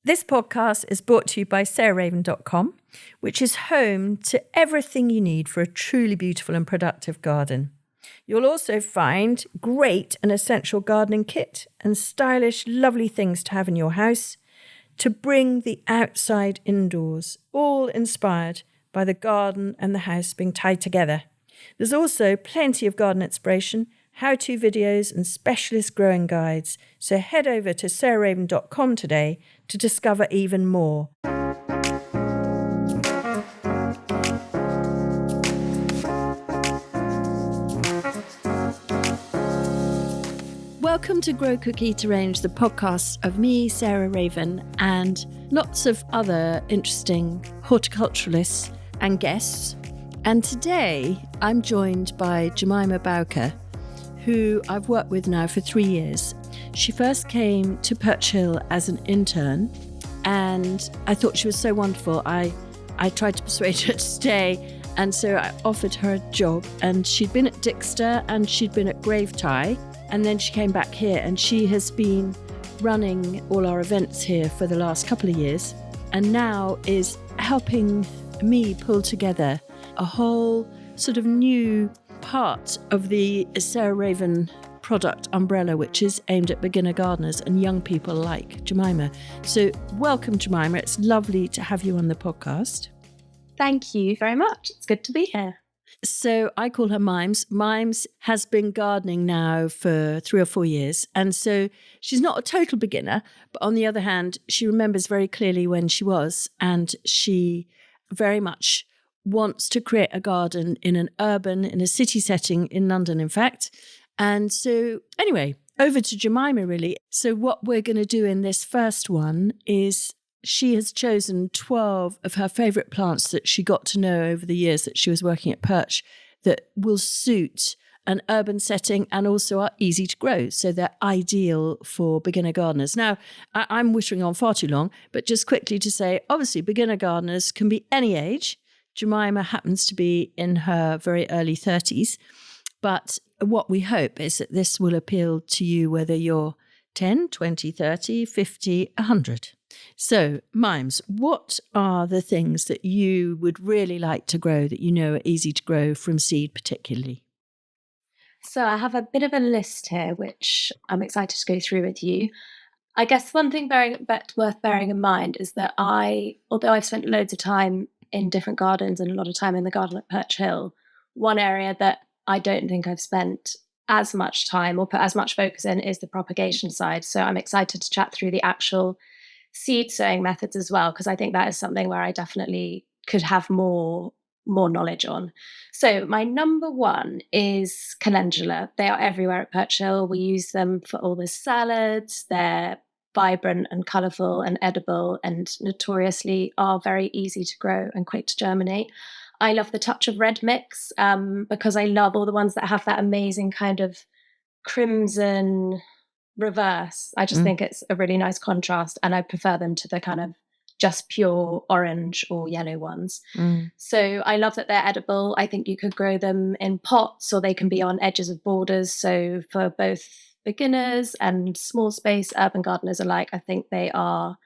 This podcast is brought to you by sarahraven.com, which is home to everything you need for a truly beautiful and productive garden. You'll also find great and essential gardening kit and stylish, lovely things to have in your house to bring the outside indoors, all inspired by the garden and the house being tied together. There's also plenty of garden inspiration, how-to videos and specialist growing guides. So head over to sarahraven.com today to discover even more. Welcome to Grow, Cook, Eat, Arrange, the podcast of me, Sarah Raven, and lots of other interesting horticulturalists and guests. And today I'm joined by Jemima Bowker, who I've worked with now for 3 years. She first came to Perch Hill as an intern, and I thought she was so wonderful. I tried to persuade her to stay, and so I offered her a job. And she'd been at Dixter and she'd been at Gravetie, and then she came back here, and she has been running all our events here for the last couple of years, and now is helping me pull together a whole sort of new part of the Sarah Raven product umbrella, which is aimed at beginner gardeners and young people like Jemima. So welcome, Jemima. It's lovely to have you on the podcast. Thank you very much. It's good to be here. So I call her Mimes. Mimes has been gardening now for 3 or 4 years. And so she's not a total beginner, but on the other hand, she remembers very clearly when she was, and she very much wants to create a garden in a city setting in London, in fact. And so anyway, over to Jemima, really. So what we're going to do in this first one is she has chosen 12 of her favourite plants that she got to know over the years that she was working at Perch that will suit an urban setting and also are easy to grow. So they're ideal for beginner gardeners. Now, I'm whittling on far too long, but just quickly to say, obviously, beginner gardeners can be any age. Jemima happens to be in her very early 30s. But what we hope is that this will appeal to you whether you're 10, 20, 30, 50, 100. So, Mimes, what are the things that you would really like to grow that you know are easy to grow from seed particularly? So I have a bit of a list here, which I'm excited to go through with you. I guess one thing worth bearing in mind is that although I've spent loads of time in different gardens and a lot of time in the garden at Perch Hill, one area that I don't think I've spent as much time or put as much focus in is the propagation side. So I'm excited to chat through the actual seed sowing methods as well, because I think that is something where I definitely could have more knowledge on. So my number one is Calendula. They are everywhere at Perch Hill. We use them for all the salads. They're vibrant and colourful and edible, and notoriously are very easy to grow and quick to germinate. I love the touch of red mix because I love all the ones that have that amazing kind of crimson reverse. I just think it's a really nice contrast, and I prefer them to the kind of just pure orange or yellow ones. So I love that they're edible. I think you could grow them in pots, or they can be on edges of borders. So for both beginners and small space urban gardeners alike, I think they are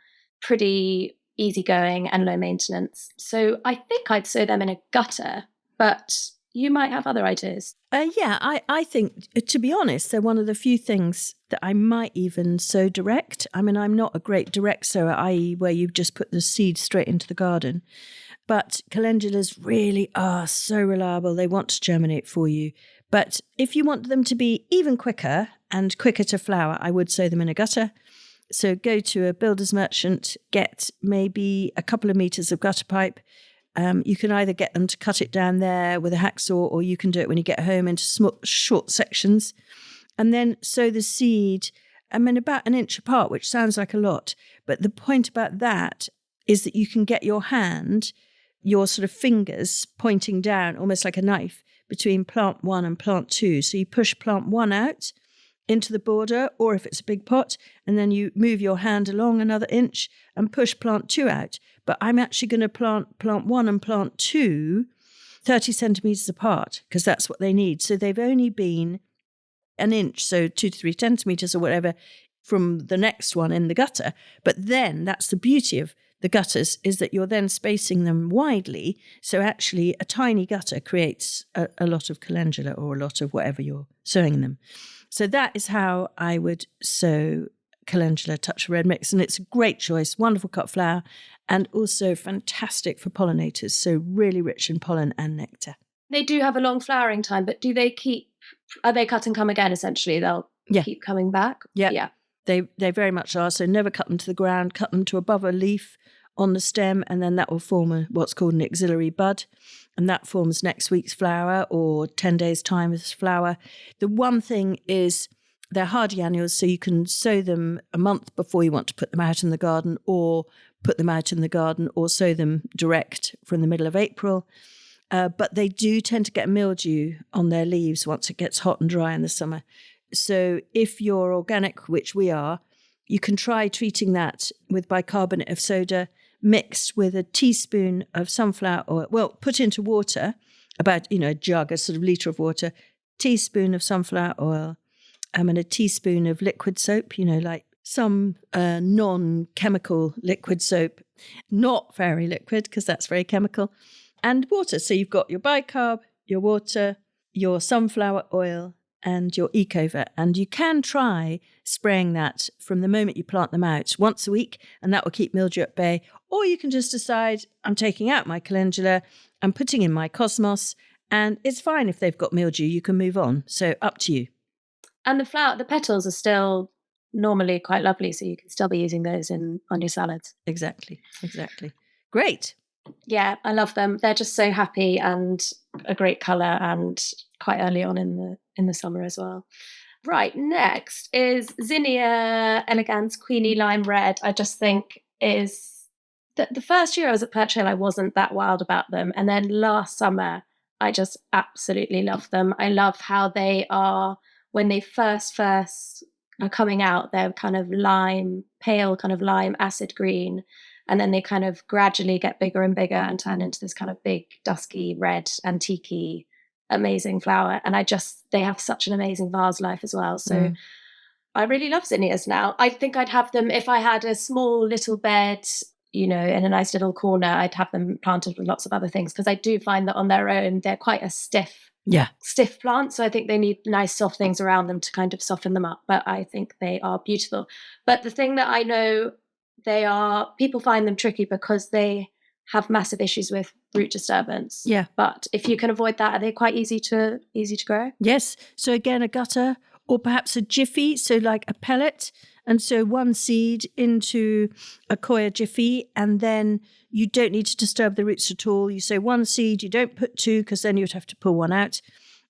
pretty easygoing and low maintenance. So I think I'd sow them in a gutter, but you might have other ideas. I think, to be honest, they're one of the few things that I might even sow direct. I mean, I'm not a great direct sower, i.e. where you just put the seed straight into the garden. But calendulas really are so reliable. They want to germinate for you. But if you want them to be even quicker and quicker to flower, I would sow them in a gutter. So go to a builder's merchant, get maybe a couple of meters of gutter pipe. You can either get them to cut it down there with a hacksaw, or you can do it when you get home into short sections. And then sow the seed, about 1 inch apart, which sounds like a lot. But the point about that is that you can get your hand, your sort of fingers pointing down, almost like a knife, between plant 1 and plant 2. So you push plant 1 out into the border, or if it's a big pot, and then you move your hand along another inch and push plant 2 out. But I'm actually going to plant plant 1 and plant 2 30 centimetres apart, because that's what they need. So they've only been 1 inch, so 2 to 3 centimetres or whatever, from the next one in the gutter. But then that's the beauty of the gutters, is that you're then spacing them widely. So actually a tiny gutter creates a lot of calendula or a lot of whatever you're sowing in them. So that is how I would sow calendula touch of red mix. And it's a great choice, wonderful cut flower, and also fantastic for pollinators. So really rich in pollen and nectar. They do have a long flowering time, but are they cut and come again, essentially? They'll keep coming back? Yeah. They very much are. So never cut them to the ground, cut them to above a leaf on the stem, and then that will form what's called an axillary bud. And that forms next week's flower or 10 days' time as flower. The one thing is they're hardy annuals, so you can sow them a month before you want to put them out in the garden, or put them out in the garden, or sow them direct from the middle of April. But they do tend to get mildew on their leaves once it gets hot and dry in the summer. So if you're organic, which we are, you can try treating that with bicarbonate of soda mixed with a teaspoon of sunflower oil. Well, put into water, about, a jug, a sort of litre of water, teaspoon of sunflower oil, and a teaspoon of liquid soap, like some non-chemical liquid soap, not fairy liquid, because that's very chemical, and water. So you've got your bicarb, your water, your sunflower oil, and your Ecova. And you can try spraying that from the moment you plant them out once a week, and that will keep mildew at bay. Or you can just decide, I'm taking out my calendula, I'm putting in my cosmos, and it's fine if they've got mildew, you can move on. So up to you. And the petals are still normally quite lovely, so you can still be using those on your salads. Exactly. Great. Yeah, I love them. They're just so happy and a great colour, and quite early on in the summer as well. Right, next is Zinnia elegans Queenie Lime Red. I just think is the first year I was at Perch Hill, I wasn't that wild about them. And then last summer, I just absolutely love them. I love how they are, when they first are coming out, they're kind of pale kind of lime acid green. And then they kind of gradually get bigger and bigger and turn into this kind of big, dusky, red, antique-y, amazing flower. And they have such an amazing vase life as well. So I really love zinnias now. I think I'd have them if I had a small little bed, in a nice little corner. I'd have them planted with lots of other things, because I do find that on their own, they're quite a stiff plant. So I think they need nice soft things around them to kind of soften them up. But I think they are beautiful. But the thing that I know people find them tricky because they have massive issues with root disturbance. Yeah. But if you can avoid that, are they quite easy to grow? Yes. So again, a gutter or perhaps a jiffy, so like a pellet. And so one seed into a coir jiffy, and then you don't need to disturb the roots at all. You sow one seed, you don't put two, because then you'd have to pull one out.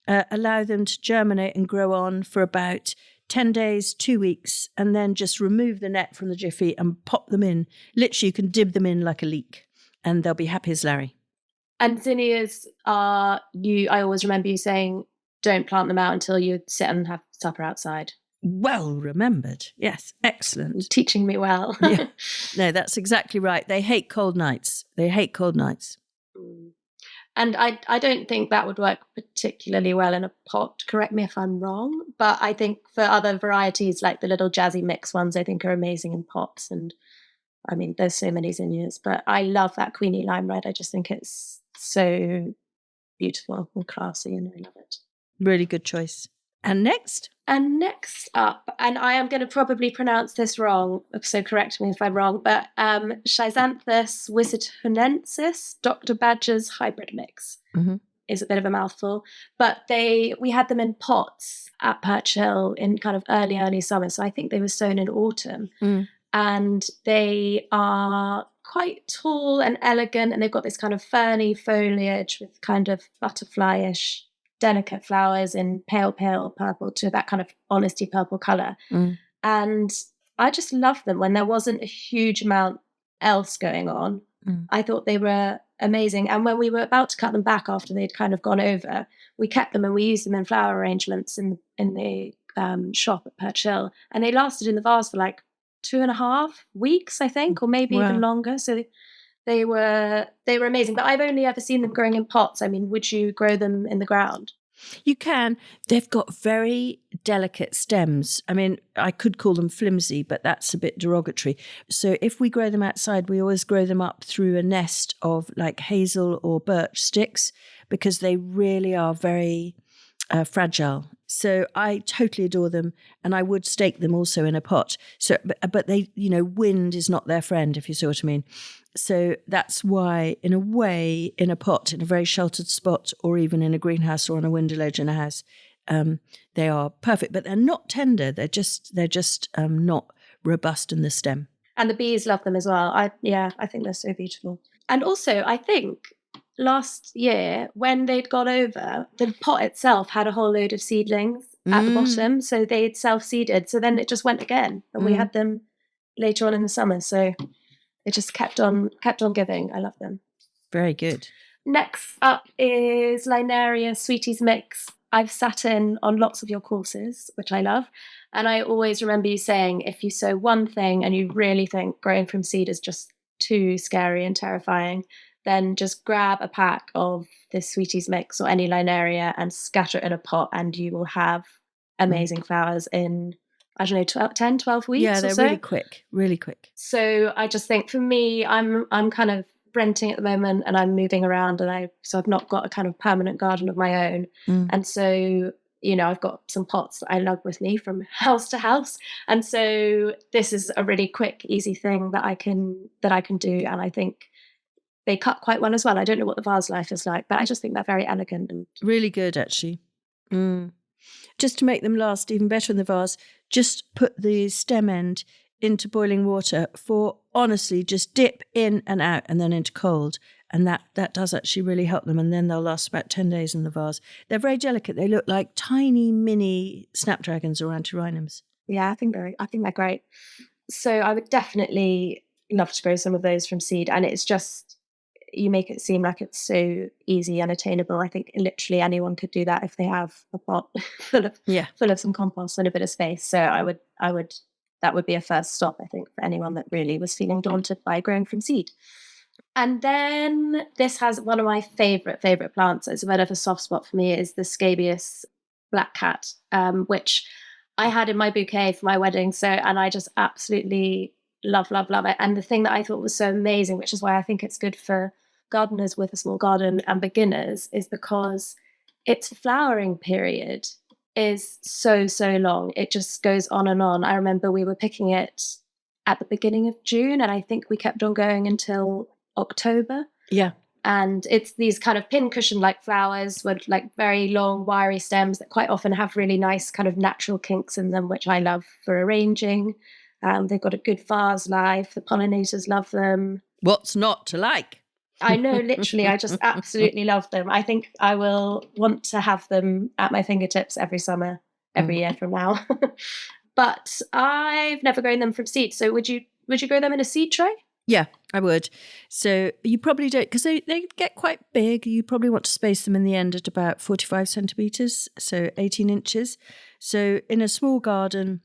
Allow them to germinate and grow on for about 10 days, 2 weeks, and then just remove the net from the jiffy and pop them in. Literally, you can dib them in like a leek, and they'll be happy as Larry. And zinnias I always remember you saying, don't plant them out until you sit and have supper outside. Well remembered. Yes, excellent. You're teaching me well. Yeah. No, that's exactly right. They hate cold nights. And I don't think that would work particularly well in a pot. Correct me if I'm wrong. But I think for other varieties, like the little jazzy mix ones, I think are amazing in pots. And I mean, there's so many zinnias. But I love that Queenie Lime Red. I just think it's so beautiful and classy, and I love it. Really good choice. And next up, and I am going to probably pronounce this wrong, so correct me if I'm wrong, but Schizanthus wisconsinensis, Dr. Badger's hybrid mix is a bit of a mouthful. But we had them in pots at Perch Hill in kind of early summer, so I think they were sown in autumn. And they are quite tall and elegant, and they've got this kind of ferny foliage with kind of butterfly-ish delicate flowers in pale purple to that kind of honesty purple colour. And I just love them when there wasn't a huge amount else going on. I thought they were amazing. And when we were about to cut them back after they'd kind of gone over, we kept them and we used them in flower arrangements in the shop at Perch Hill. And they lasted in the vase for like 2.5 weeks, I think, or maybe even longer. So they were amazing. But I've only ever seen them growing in pots. I mean, would you grow them in the ground? You can. They've got very delicate stems. I mean, I could call them flimsy, but that's a bit derogatory. So if we grow them outside, we always grow them up through a nest of like hazel or birch sticks because they really are very fragile. So I totally adore them, and I would stake them also in a pot. So, but they, wind is not their friend, if you see what I mean. So that's why, in a way, in a pot, in a very sheltered spot, or even in a greenhouse or on a window ledge in a house, they are perfect. But they're not tender. They're just not robust in the stem. And the bees love them as well. I think they're so beautiful. And also, I think last year when they'd gone over, the pot itself had a whole load of seedlings at the bottom, so they'd self-seeded. So then it just went again, and we had them later on in the summer. So it just kept on giving. I love them. Very good. Next up is Linaria Sweeties mix. I've sat in on lots of your courses, which I love. And I always remember you saying, if you sow one thing and you really think growing from seed is just too scary and terrifying, then just grab a pack of this Sweeties mix or any Linaria and scatter it in a pot, and you will have amazing flowers in, I don't know, 10, 12 weeks. Yeah, they're really quick. So I just think for me, I'm kind of renting at the moment, and I'm moving around, and so I've not got a kind of permanent garden of my own. And so, I've got some pots that I lug with me from house to house. And so this is a really quick, easy thing that I can do. And I think they cut quite well as well. I don't know what the vase life is like, but I just think they're very elegant and really good, actually. Just to make them last even better in the vase, just put the stem end into boiling water for, honestly, just dip in and out and then into cold. And that does actually really help them. And then they'll last about 10 days in the vase. They're very delicate. They look like tiny mini snapdragons or antirrhinums. Yeah, I think they're great. So I would definitely love to grow some of those from seed. And it's just, you make it seem like it's so easy and attainable. I think literally anyone could do that if they have a pot full of some compost and a bit of space. So that would be a first stop, I think, for anyone that really was feeling daunted by growing from seed. And then this has one of my favorite plants. It's a bit of a soft spot for me, is the Scabiosa Black Cat, which I had in my bouquet for my wedding. And I just absolutely love it. And the thing that I thought was so amazing, which is why I think it's good for gardeners with a small garden and beginners, is because its flowering period is so long. It just goes on and on. I remember we were picking it at the beginning of June, and I think we kept on going until October. Yeah. And it's these kind of pincushion like flowers with like very long wiry stems that quite often have really nice kind of natural kinks in them, which I love for arranging. They've got a good vase life. The pollinators love them. What's not to like? I know, literally, I just absolutely love them. I think I will want to have them at my fingertips every summer, every year from now. But I've never grown them from seed. So would you grow them in a seed tray? Yeah, I would. So you probably don't, because they get quite big. You probably want to space them in the end at about 45 centimetres, so 18 inches. So in a small garden,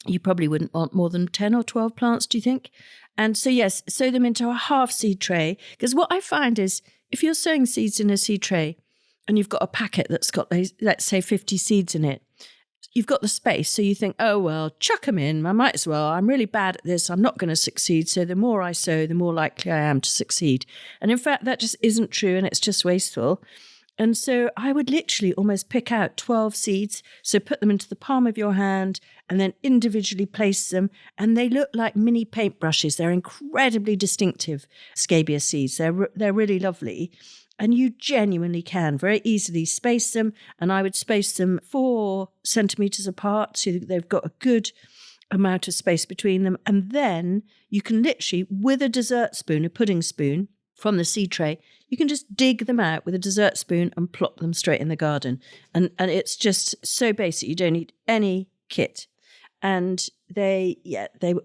you probably wouldn't want more than 10 or 12 plants, do you think? And so, yes, sow them into a half seed tray. Because what I find is, if you're sowing seeds in a seed tray and you've got a packet that's got, let's say, 50 seeds in it, you've got the space. So you think, oh, well, chuck them in. I might as well. I'm really bad at this. I'm not going to succeed. So the more I sow, the more likely I am to succeed. And in fact, that just isn't true, and it's just wasteful. And so I would literally almost pick out 12 seeds. So put them into the palm of your hand and then individually place them. And they look like mini paintbrushes. They're incredibly distinctive Scabiosa seeds. They're really lovely. And you genuinely can very easily space them. And I would space them 4 centimetres apart so that they've got a good amount of space between them. And then you can literally, with a dessert spoon, a pudding spoon from the seed tray, you can just dig them out with a dessert spoon and plop them straight in the garden. And it's just so basic. You don't need any kit. And they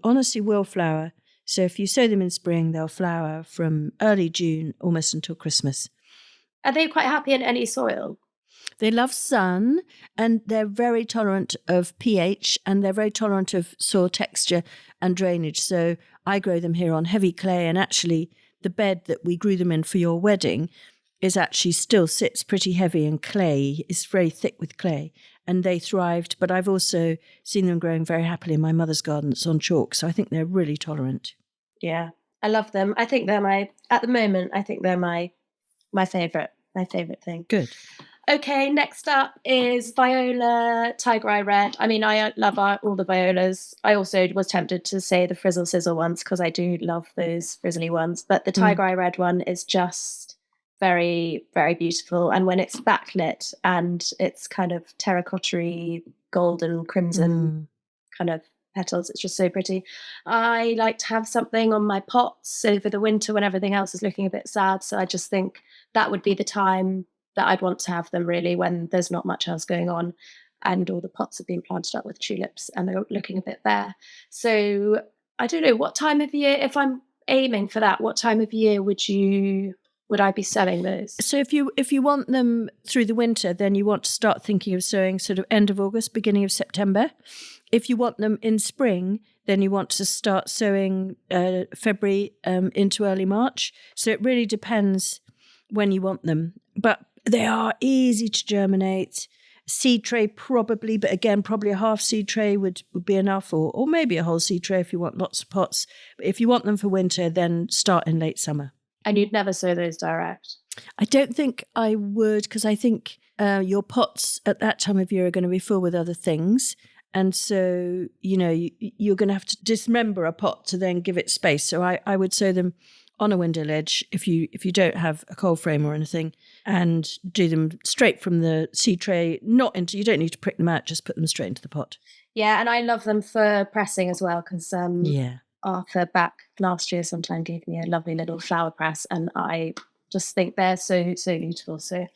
honestly will flower. So if you sow them in spring, they'll flower from early June almost until Christmas. Are they quite happy in any soil? They love sun, and they're very tolerant of pH, and they're very tolerant of soil texture and drainage. So I grow them here on heavy clay, and actually the bed that we grew them in for your wedding, actually still sits pretty heavy in clay. It's very thick with clay, and they thrived. But I've also seen them growing very happily in my mother's garden that's on chalk. So I think they're really tolerant. Yeah, I love them. I think they're my favourite thing. Good. Okay, next up is Viola Tiger Eye Red. I mean, I love all the violas. I also was tempted to say the Frizzle Sizzle ones because I do love those frizzly ones. But the Tiger Eye Red one is just very, very beautiful. And when it's backlit and it's kind of terracotta-y, golden, crimson kind of petals, it's just so pretty. I like to have something on my pots over the winter when everything else is looking a bit sad. So I just think that would be the time that I'd want to have them, really, when there's not much else going on and all the pots have been planted up with tulips and they're looking a bit bare. So I don't know, what time of year, if I'm aiming for that, what time of year would I be selling those? So if you want them through the winter, then you want to start thinking of sowing sort of end of August, beginning of September. If you want them in spring, then you want to start sowing February into early March. So it really depends when you want them. But they are easy to germinate. Seed tray probably, but again, probably a half seed tray would be enough, or maybe a whole seed tray if you want lots of pots. But if you want them for winter, then start in late summer. And you'd never sow those direct? I don't think I would, because I think your pots at that time of year are going to be full with other things. And so, you're going to have to dismember a pot to then give it space. So I would sow them on a window ledge if you don't have a cold frame or anything, and do them straight from the seed tray, you don't need to prick them out, just put them straight into the pot. Yeah, and I love them for pressing as well, because Arthur back last year sometime gave me a lovely little flower press, and I just think they're so, so beautiful. So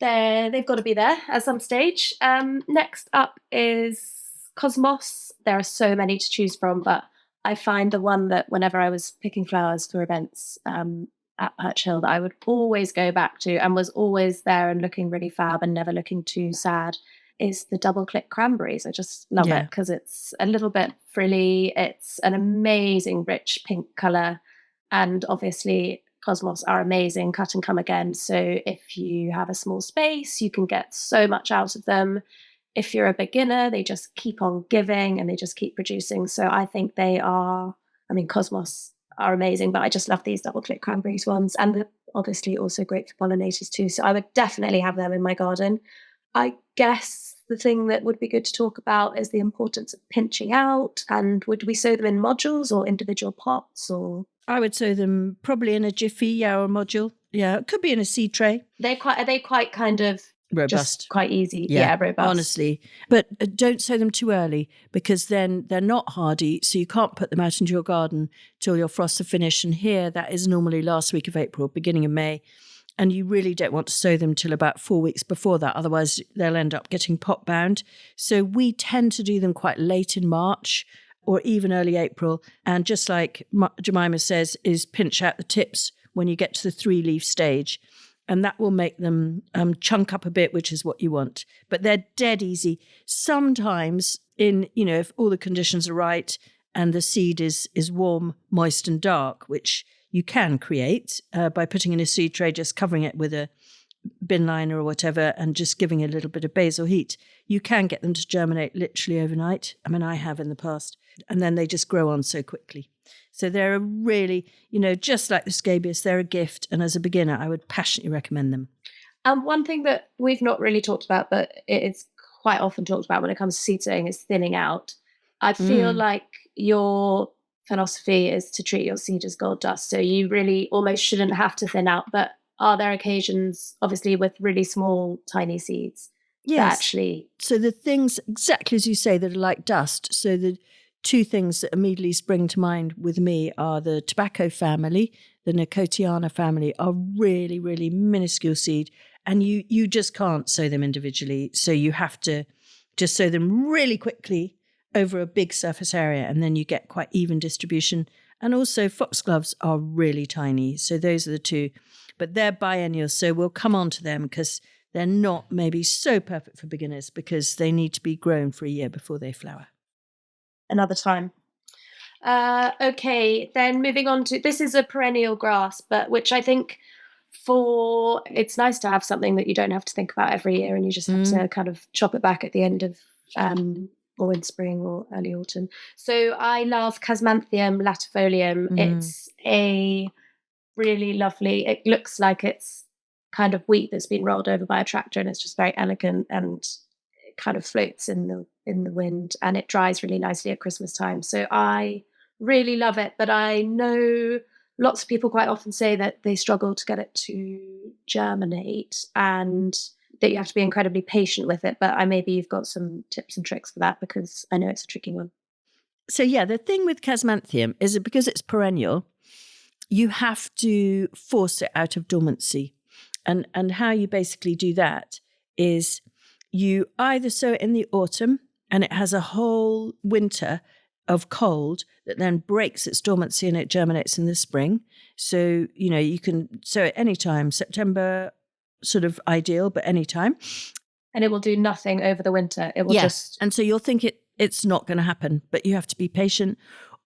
they've got to be there at some stage. Next up is Cosmos. There are so many to choose from, but I find the one that whenever I was picking flowers for events at Perch Hill that I would always go back to and was always there and looking really fab and never looking too sad is the double click cranberries. I just love it because it's a little bit frilly. It's an amazing rich pink colour, and obviously Cosmos are amazing cut and come again. So if you have a small space, you can get so much out of them. If you're a beginner, they just keep on giving and they just keep producing. So I think Cosmos are amazing, but I just love these double click cranberries ones, and they're obviously also great for pollinators too. So I would definitely have them in my garden. I guess the thing that would be good to talk about is the importance of pinching out. And would we sow them in modules or individual pots? Or I would sow them probably in a jiffy, or a module. Yeah, it could be in a seed tray. Are they quite kind of robust, just quite easy? Yeah, robust. Honestly, but don't sow them too early, because then they're not hardy, so you can't put them out into your garden till your frosts are finished. And here, that is normally last week of April, beginning of May. And you really don't want to sow them till about 4 weeks before that. Otherwise, they'll end up getting pot bound. So we tend to do them quite late in March or even early April. And just like Jemima says, is pinch out the tips when you get to the 3-leaf stage. And that will make them chunk up a bit, which is what you want. But they're dead easy. Sometimes if all the conditions are right and the seed is warm, moist and dark, which you can create by putting in a seed tray, just covering it with a bin liner or whatever, and just giving it a little bit of basil heat. You can get them to germinate literally overnight. I mean, I have in the past. And then they just grow on so quickly. So they're a really, just like the scabious, they're a gift. And as a beginner, I would passionately recommend them. And one thing that we've not really talked about, but it is quite often talked about when it comes to seed sowing, is thinning out. I feel like your philosophy is to treat your seed as gold dust. So you really almost shouldn't have to thin out. But are there occasions, obviously with really small, tiny seeds, that actually... So the things, exactly as you say, that are like dust. So the two things that immediately spring to mind with me are the tobacco family, the Nicotiana family, are really, really minuscule seed. And you just can't sow them individually. So you have to just sow them really quickly over a big surface area, and then you get quite even distribution. And also foxgloves are really tiny. So those are the two. But they're biennial, so we'll come on to them because they're not maybe so perfect for beginners because they need to be grown for a year before they flower. Another time. Okay, then moving on to, this is a perennial grass, but which I think it's nice to have something that you don't have to think about every year, and you just have to kind of chop it back at the end of or in spring or early autumn. So I love Casmanthium latifolium. It's a really lovely, it looks like it's kind of wheat that's been rolled over by a tractor, and it's just very elegant, and it kind of floats in the wind, and it dries really nicely at Christmas time. So I really love it, but I know lots of people quite often say that they struggle to get it to germinate, and that you have to be incredibly patient with it. But maybe you've got some tips and tricks for that, because I know it's a tricky one. So yeah, the thing with Casmanthium is that because it's perennial, you have to force it out of dormancy. And how you basically do that is you either sow it in the autumn and it has a whole winter of cold that then breaks its dormancy and it germinates in the spring. So, you can sow it anytime. September, sort of ideal, but anytime. And it will do nothing over the winter. It will just... And so you'll think it's not going to happen, but you have to be patient.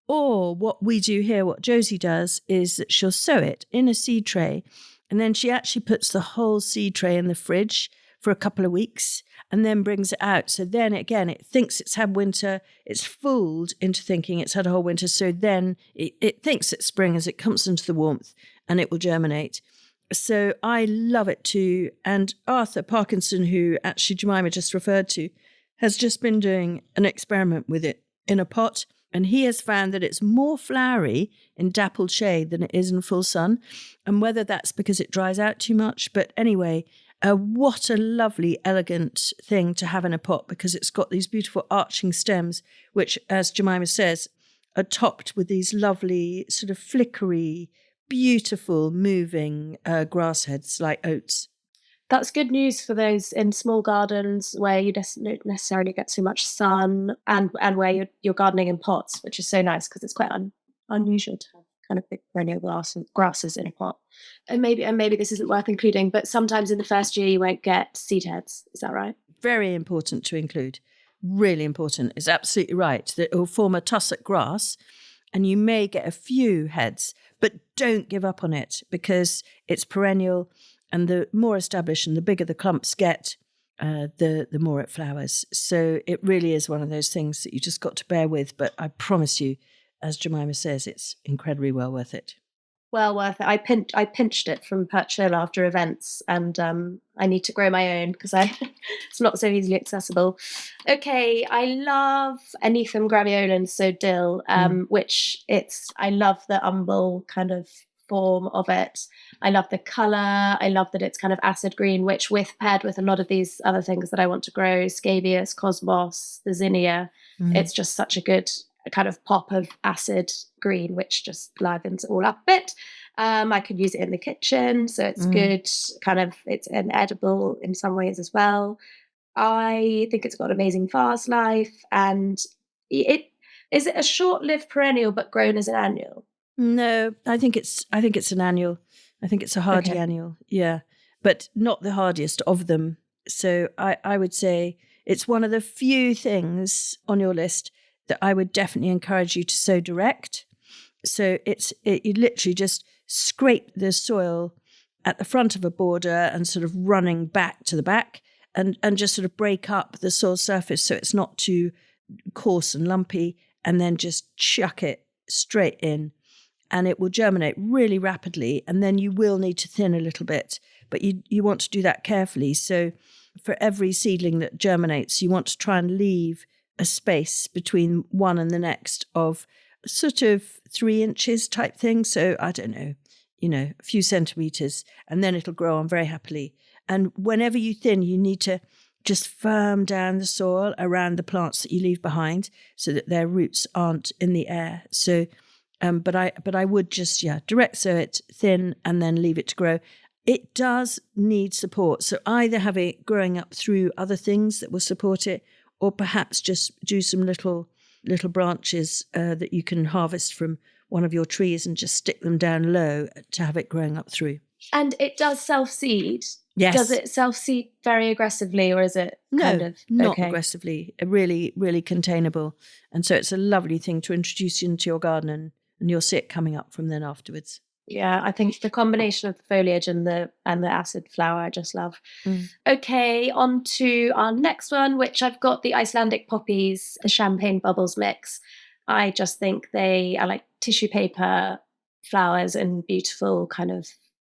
Or what we do here, what Josie does, is that she'll sow it in a seed tray, and then she actually puts the whole seed tray in the fridge for a couple of weeks and then brings it out. So then again, it thinks it's had winter. It's fooled into thinking it's had a whole winter. So then it thinks it's spring as it comes into the warmth, and it will germinate. So I love it too. And Arthur Parkinson, who actually Jemima just referred to, has just been doing an experiment with it in a pot. And he has found that it's more flowery in dappled shade than it is in full sun. And whether that's because it dries out too much. But anyway, what a lovely, elegant thing to have in a pot, because it's got these beautiful arching stems, which, as Jemima says, are topped with these lovely sort of flickery, beautiful, moving grass heads like oats. That's good news for those in small gardens where you don't necessarily get so much sun, and where you're gardening in pots, which is so nice, because it's quite unusual to have kind of big perennial grasses in a pot. And maybe this isn't worth including, but sometimes in the first year you won't get seed heads. Is that right? Very important to include. Really important. It's absolutely right. That it will form a tussock grass, and you may get a few heads, but don't give up on it, because it's perennial. And the more established and the bigger the clumps get, the more it flowers. So it really is one of those things that you just got to bear with. But I promise you, as Jemima says, it's incredibly well worth it. Well worth it. I pinched it from Perchill after events, and I need to grow my own, because it's not so easily accessible. Okay, I love Anethum graveolens, so dill, I love the umbel kind of form of it. I love the colour. I love that it's kind of acid green, which paired with a lot of these other things that I want to grow, scabious, cosmos, the zinnia, it's just such a good kind of pop of acid green, which just livens it all up a bit. I could use it in the kitchen, so it's good. Kind of, it's an edible in some ways as well. I think it's got amazing vase life, and is it a short-lived perennial but grown as an annual? No, I think it's an annual. I think it's a hardy annual, yeah, but not the hardiest of them. So I would say it's one of the few things on your list that I would definitely encourage you to sow direct. So you literally just scrape the soil at the front of a border and sort of running back to the back, and just sort of break up the soil surface so it's not too coarse and lumpy, and then just chuck it straight in. And it will germinate really rapidly, and then you will need to thin a little bit, but you want to do that carefully. So for every seedling that germinates, you want to try and leave a space between one and the next of sort of 3 inches type thing. So I don't know, a few centimeters, and then it'll grow on very happily. And whenever you thin, you need to just firm down the soil around the plants that you leave behind so that their roots aren't in the air. So but I would just, direct sow it, thin, and then leave it to grow. It does need support. So either have it growing up through other things that will support it, or perhaps just do some little branches that you can harvest from one of your trees and just stick them down low to have it growing up through. And it does self-seed? Yes. Does it self-seed very aggressively, or is it kind of... not aggressively, really, really containable. And so it's a lovely thing to introduce into your garden, and you'll see it coming up from then afterwards. Yeah, I think the combination of the foliage and the acid flower I just love. Okay, on to our next one, which I've got the Icelandic poppies, the champagne bubbles mix. I just think they are like tissue paper flowers in beautiful kind of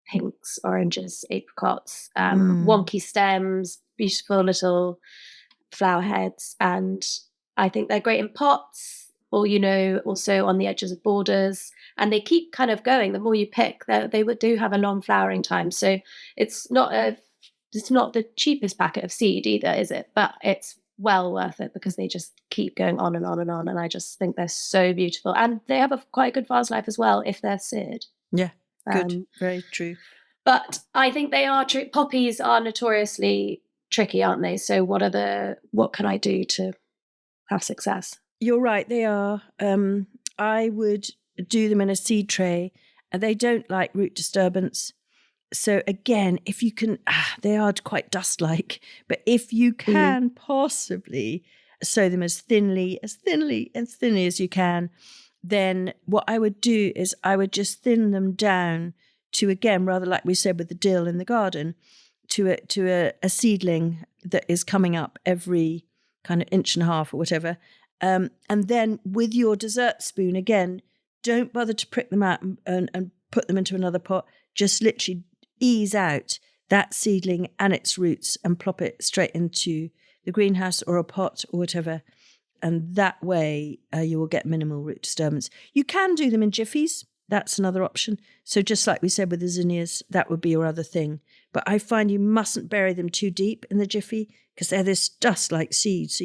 pinks, oranges, apricots, wonky stems, beautiful little flower heads. And I think they're great in pots or, also on the edges of borders. And they keep kind of going. The more you pick, they do have a long flowering time. So it's not the cheapest packet of seed either, is it? But it's well worth it because they just keep going on and on and on. And I just think they're so beautiful. And they have a quite good vase life as well if they're seared. Yeah, good. Very true. But I think they are true. Poppies are notoriously tricky, aren't they? So what can I do to have success? You're right, they are. I would do them in a seed tray, and they don't like root disturbance. So again, if you can, they are quite dust-like, but if you can possibly sow them as thinly as you can, then what I would do is I would just thin them down to, again, rather like we said with the dill in the garden, to a seedling that is coming up every kind of inch and a half or whatever. And then with your dessert spoon, again, don't bother to prick them out and put them into another pot. Just literally ease out that seedling and its roots and plop it straight into the greenhouse or a pot or whatever. And that way you will get minimal root disturbance. You can do them in jiffies. That's another option. So just like we said with the zinnias, that would be your other thing. But I find you mustn't bury them too deep in the jiffy because they're this dust-like seed. So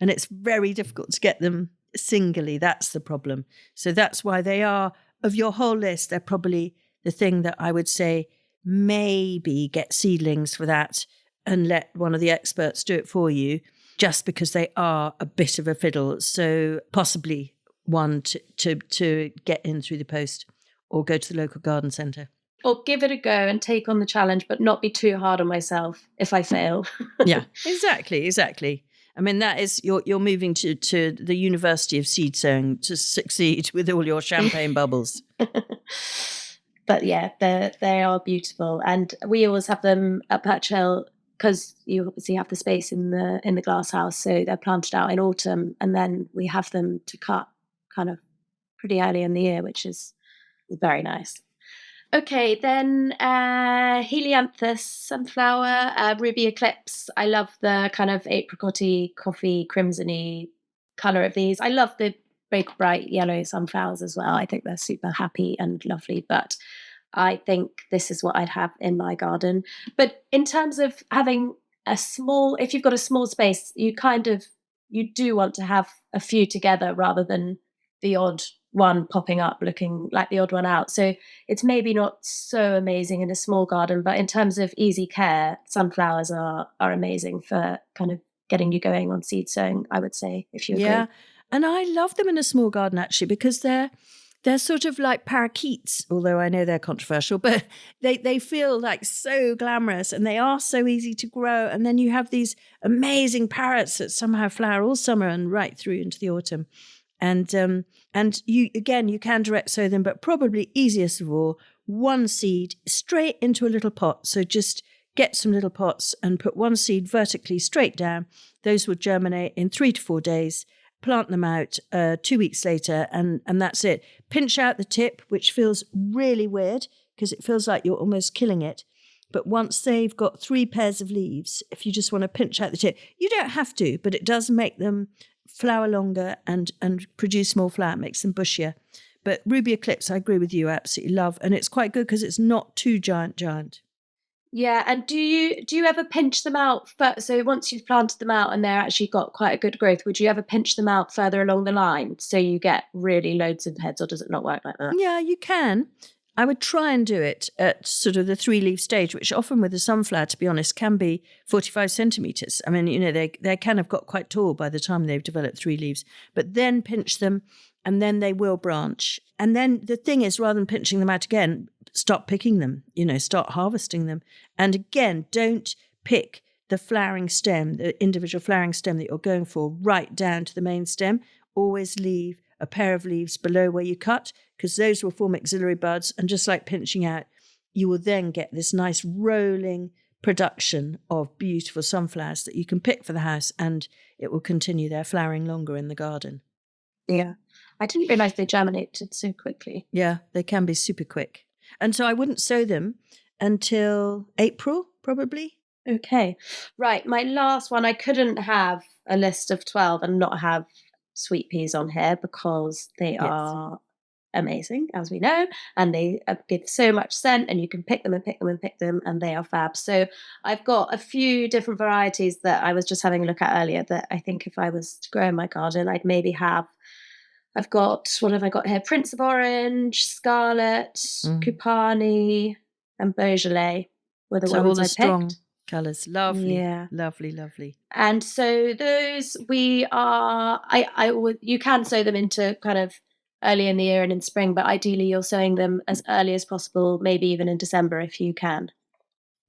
and it's very difficult to get them singly. That's the problem. So that's why they are, of your whole list, they're probably the thing that I would say maybe get seedlings for that and let one of the experts do it for you, just because they are a bit of a fiddle. So possibly one to get in through the post or go to the local garden centre. Or give it a go and take on the challenge, but not be too hard on myself if I fail. Yeah, exactly. I mean, that is, you're moving to the University of Seed Sowing to succeed with all your champagne bubbles. But yeah, they are beautiful. And we always have them at Perch Hill because you obviously have the space in the glass house. So they're planted out in autumn and then we have them to cut kind of pretty early in the year, which is very nice. Okay, then Helianthus sunflower, Ruby Eclipse. I love the kind of apricot-y, coffee, crimson-y colour of these. I love the big, bright yellow sunflowers as well. I think they're super happy and lovely, but I think this is what I'd have in my garden. But in terms of having if you've got a small space, you do want to have a few together rather than the odd one popping up looking like the odd one out. So it's maybe not so amazing in a small garden, but in terms of easy care, sunflowers are amazing for kind of getting you going on seed sowing, I would say, if you agree. Yeah, and I love them in a small garden actually because they're sort of like parakeets, although I know they're controversial, but they feel like so glamorous and they are so easy to grow. And then you have these amazing parrots that somehow flower all summer and right through into the autumn. And you can direct sow them, but probably easiest of all, one seed straight into a little pot. So just get some little pots and put one seed vertically straight down. Those will germinate in 3 to 4 days. Plant them out 2 weeks later, and that's it. Pinch out the tip, which feels really weird because it feels like you're almost killing it. But once they've got 3 pairs of leaves, if you just want to pinch out the tip, you don't have to, but it does make them flower longer and produce more flower, makes them bushier. But Ruby Eclipse, I agree with you, I absolutely love. And it's quite good because it's not too giant. Yeah, and do you ever pinch them out? So once you've planted them out and they're actually got quite a good growth, would you ever pinch them out further along the line so you get really loads of heads, or does it not work like that? Yeah, you can. I would try and do it at sort of the 3-leaf stage, which often with a sunflower, to be honest, can be 45 centimetres. I mean, they can have got quite tall by the time they've developed 3 leaves. But then pinch them and then they will branch. And then the thing is, rather than pinching them out again, start picking them, start harvesting them. And again, don't pick the flowering stem, the individual flowering stem that you're going for right down to the main stem. Always leave a pair of leaves below where you cut, because those will form axillary buds. And just like pinching out, you will then get this nice rolling production of beautiful sunflowers that you can pick for the house, and it will continue their flowering longer in the garden. Yeah. I didn't realise they germinated so quickly. Yeah, they can be super quick. And so I wouldn't sow them until April, probably. Okay. Right. My last one, I couldn't have a list of 12 and not have sweet peas on here because they are amazing, as we know, and they give so much scent, and you can pick them and pick them and pick them, and they are fab. So I've got a few different varieties that I was just having a look at earlier that I think if I was to grow in my garden, I'd maybe have. I've got, what have I got here? Prince of Orange, Scarlet, Kupani, and Beaujolais were the ones all the I picked. strong colours. Lovely. Yeah. Lovely, lovely. And so those you can sow them into kind of early in the year and in spring, but ideally you're sowing them as early as possible, maybe even in December if you can.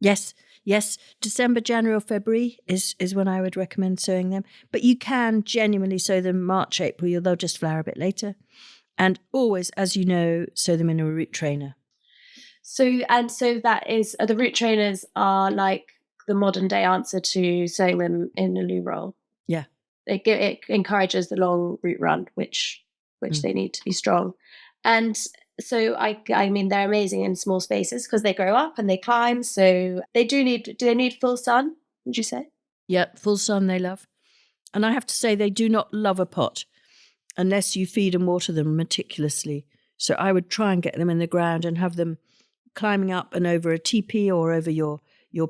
Yes. December, January or February is when I would recommend sowing them. But you can genuinely sow them March, April. They'll just flower a bit later. And always, as you know, sow them in a root trainer. So that is, the root trainers are like the modern day answer to sowing them in a loo roll. Yeah. It encourages the long root run, which they need to be strong. And so I mean, they're amazing in small spaces because they grow up and they climb. So do they need full sun, would you say? Yeah, full sun they love. And I have to say they do not love a pot unless you feed and water them meticulously. So I would try and get them in the ground and have them climbing up and over a teepee or over your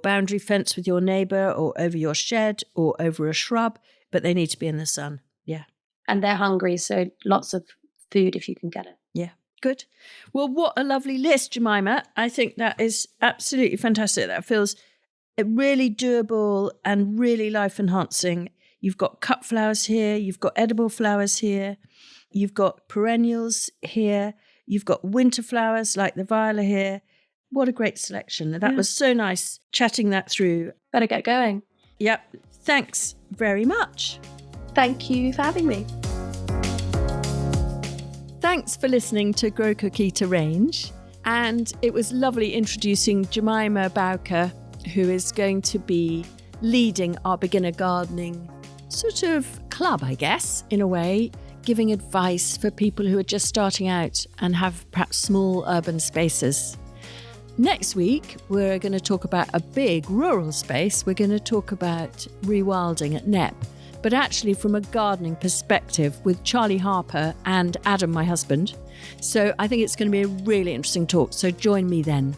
boundary fence with your neighbour or over your shed or over a shrub, but they need to be in the sun. Yeah. And they're hungry, so lots of food if you can get it. Yeah. Good. Well, what a lovely list, Jemima. I think that is absolutely fantastic. That feels really doable and really life enhancing. You've got cut flowers here. You've got edible flowers here. You've got perennials here. You've got winter flowers like the viola here. What a great selection. That was so nice chatting that through. Better get going. Yep. Thanks very much. Thank you for having me. Thanks for listening to Grow Cook Eat Arrange. And it was lovely introducing Jemima Bowker, who is going to be leading our beginner gardening sort of club, I guess, in a way, giving advice for people who are just starting out and have perhaps small urban spaces. Next week, we're going to talk about a big rural space. We're going to talk about rewilding at Knepp, but actually from a gardening perspective with Charlie Harper and Adam, my husband. So I think it's going to be a really interesting talk. So join me then.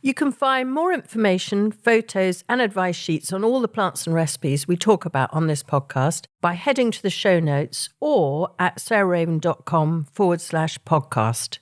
You can find more information, photos and advice sheets on all the plants and recipes we talk about on this podcast by heading to the show notes or at sarahraven.com/podcast.